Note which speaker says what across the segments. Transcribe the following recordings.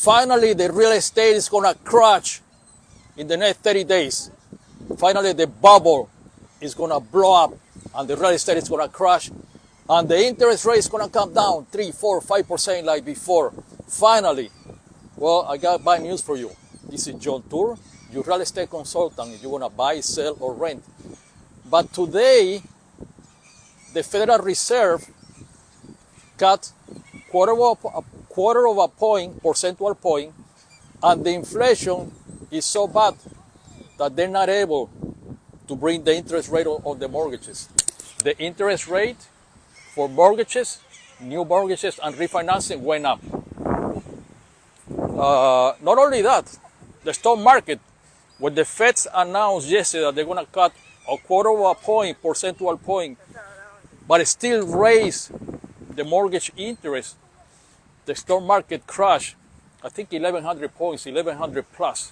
Speaker 1: finally the real estate is going to crash in the next 30 days. Finally the bubble is going to blow up and the real estate is going to crash and the interest rate is going to come down 3, 4, 5% like before. Finally. Well, I got bad news for you. This is John Tour, your real estate consultant, if you want to buy, sell, or rent. But today, the Federal Reserve cut quarter of a percentual point, and the inflation is so bad that they're not able to bring the interest rate of the mortgages. The interest rate for mortgages, new mortgages, and refinancing went up. Not only that, the stock market, when the Feds announced yesterday that they're going to cut a quarter of a percentual point, but still raise the mortgage interest, the stock market crashed, I think 1,100 points, 1,100 plus.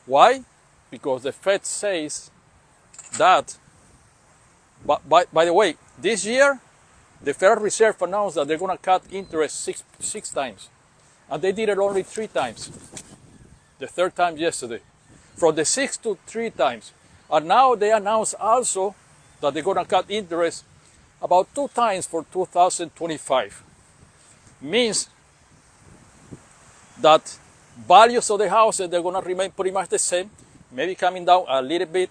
Speaker 1: Why? Because the Fed says that, by the way, this year, the Federal Reserve announced that they're going to cut interest six times. And they did it only 3 times. The third time yesterday. From the 6 to 3 times. And now they announced also that they're going to cut interest about 2 times for 2025. Means that values of the houses, they're going to remain pretty much the same. Maybe coming down a little bit.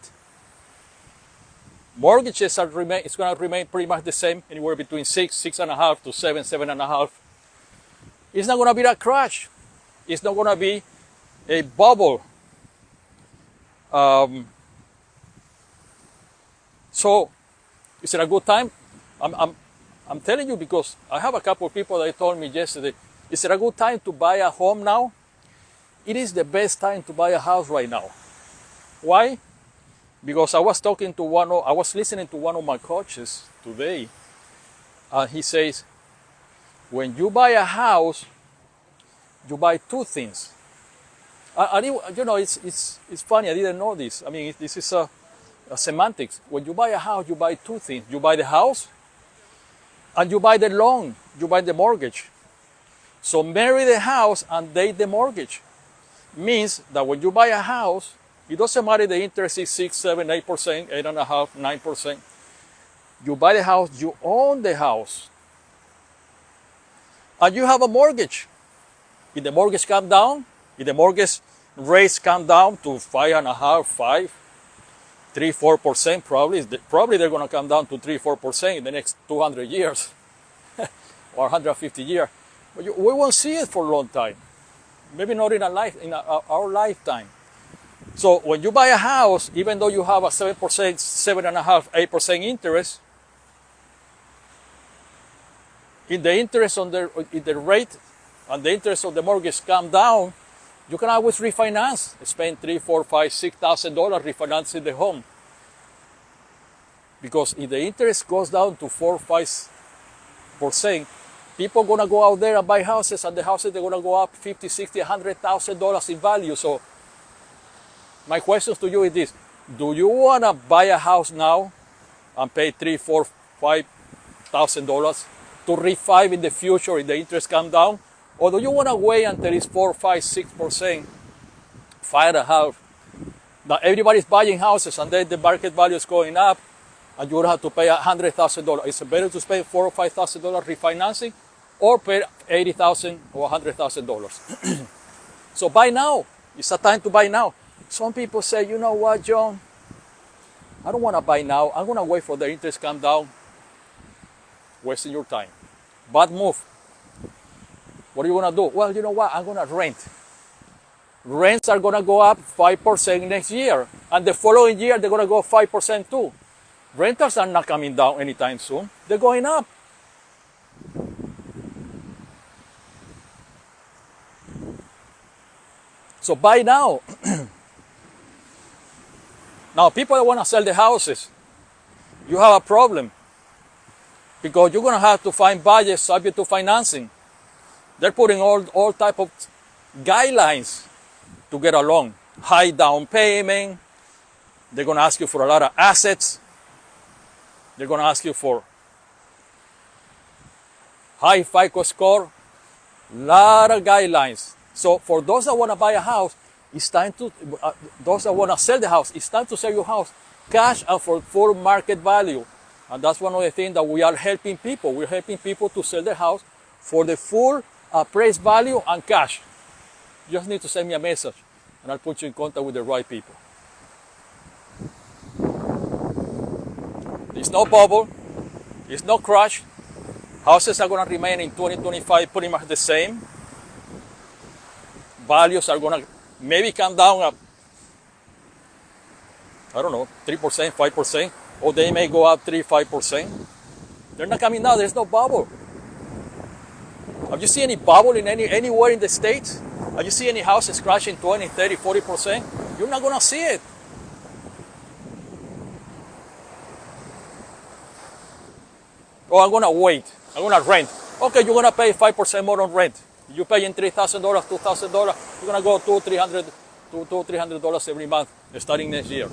Speaker 1: Mortgages it's going to remain pretty much the same. Anywhere between 6, 6.5 to 7, 7.5. It's not going to be a crash. It's not going to be a bubble. So, is it a good time? I'm telling you because I have a couple of people that told me yesterday, is it a good time to buy a home now? It is the best time to buy a house right now. Why? Because I was listening to one of my coaches today, and he says, when you buy a house, you buy 2 things. It's funny. I didn't know this. I mean, this is a semantics. When you buy a house, you buy 2 things. You buy the house, and you buy the loan. You buy the mortgage. So marry the house and date the mortgage. Means that when you buy a house, it doesn't matter the interest is 6, 7, 8%, 8.5%, 9%. You buy the house, you own the house. And you have a mortgage. If the mortgage comes down, if the mortgage rates come down to 5.5%, 5%, 3, 4%, probably they're going to come down to 3, 4% in the next 200 years or 150 years. But we won't see it for a long time. Maybe not in our lifetime. So when you buy a house, even though you have a 7%, 7.5%, 8% interest, if the interest on the rate and the interest of the mortgage come down, you can always refinance. Spend $3,000, $4,000, $5,000, $6,000 refinancing the home. Because if the interest goes down to 4, 5%, people are gonna go out there and buy houses, and the houses they're gonna go up $50,000, $60,000, $100,000 in value. So my question to you is this: do you wanna buy a house now and pay $3,000, $4,000, $5,000 to refi in the future if the interest comes down? Or do you want to wait until it's 4, 5, 6%, 5.5%? Now everybody's buying houses and then the market value is going up and you will have to pay $100,000. Is it better to spend $4,000 or $5,000 refinancing or pay $80,000 or $100,000? So buy now. It's a time to buy now. Some people say, you know what, John? I don't want to buy now. I'm going to wait for the interest to come down. Wasting your time. Bad move. What do you want to do? Well, you know what? I'm going to rent. Rents are going to go up 5% next year. And the following year, they're going to go 5% too. Rentals are not coming down anytime soon. They're going up. So buy now. Now, people that want to sell the houses, you have a problem. Because you're going to have to find buyers subject to financing. They're putting all type of guidelines to get a loan. High down payment. They're going to ask you for a lot of assets. They're going to ask you for high FICO score. Lot of guidelines. So for those that want to buy a house, it's time to, those that want to sell the house, it's time to sell your house cash and for full market value. And that's one of the things that we are helping people. We're helping people to sell their house for the full appraised value and cash. You just need to send me a message and I'll put you in contact with the right people. It's no bubble. It's no crash. Houses are going to remain in 2025 pretty much the same. Values are going to maybe come down up, I don't know, 3%, 5%, or they may go up 3-5%. They're not coming down. There's no bubble. Have you seen any bubble in anywhere in the States? Have you seen any houses crashing 20, 30, 40%? You're not going to see it. Oh, I'm going to wait. I'm going to rent. Okay, you're going to pay 5% more on rent. You're paying $3,000, $2,000. You're going to go $200-$300 every month starting next year.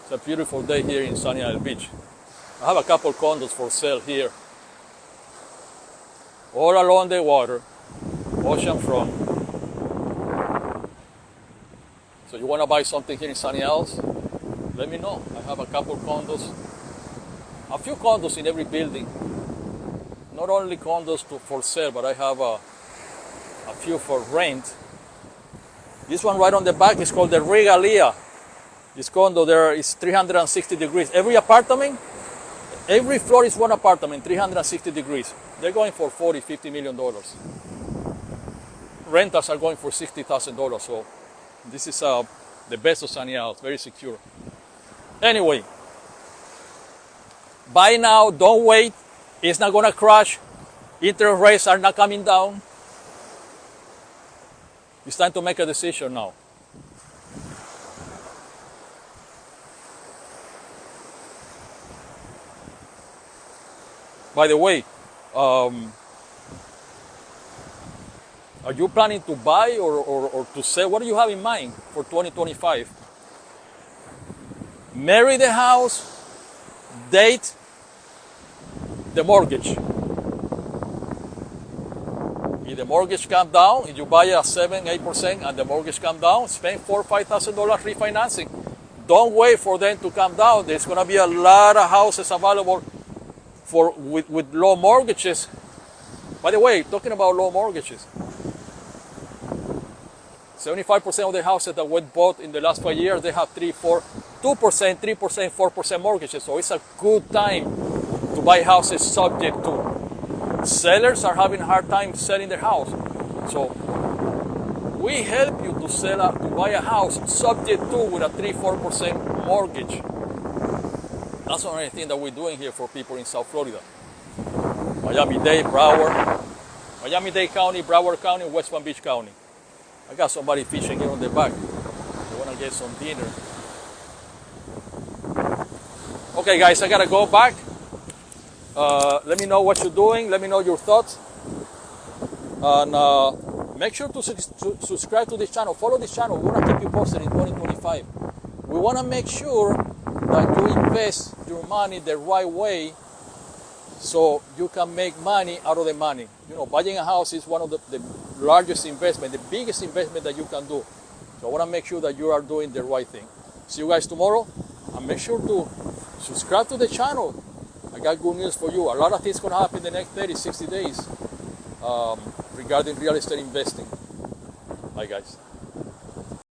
Speaker 1: It's a beautiful day here in Sunny Isle Beach. I have a couple condos for sale here. All along the water, oceanfront. So you want to buy something here in Sunny Isles? Let me know. I have a couple condos. A few condos in every building. Not only condos for sale, but I have a few for rent. This one right on the back is called the Regalia. This condo there is 360 degrees. Every apartment, every floor is one apartment, 360 degrees. They're going for $40, $50 million. Rentals are going for $60,000. So this is the best of Sunny Isles, very secure. Anyway, buy now, don't wait. It's not going to crash. Interest rates are not coming down. It's time to make a decision now. By the way, are you planning to buy or to sell? What do you have in mind for 2025? Marry the house, date the mortgage. If the mortgage comes down, if you buy at 7-8% and the mortgage comes down, spend $4,000 or $5,000 refinancing. Don't wait for them to come down. There's going to be a lot of houses available with low mortgages. By the way, talking about low mortgages, 75% of the houses that were bought in the last 5 years, they have 2%, 3%, 4% mortgages. So it's a good time to buy houses subject to. Sellers are having a hard time selling their house. So we help you to buy a house subject to with a 3-4% mortgage. That's one of the things that we're doing here for people in South Florida. Miami-Dade, Miami-Dade County, Broward County, West Palm Beach County. I got somebody fishing here on the back. They want to get some dinner. Okay, guys, I got to go back. Let me know what you're doing. Let me know your thoughts. And make sure to subscribe to this channel. Follow this channel. We want to keep you posted in 2025. We want to make sure that you invest your money the right way so you can make money out of the money. You know, buying a house is one of the largest investment, the biggest investment that you can do. So I want to make sure that you are doing the right thing. See you guys tomorrow, and make sure to subscribe to the channel. I got good news for you. A lot of things going to happen in the next 30, 60 days regarding real estate investing. Bye, guys.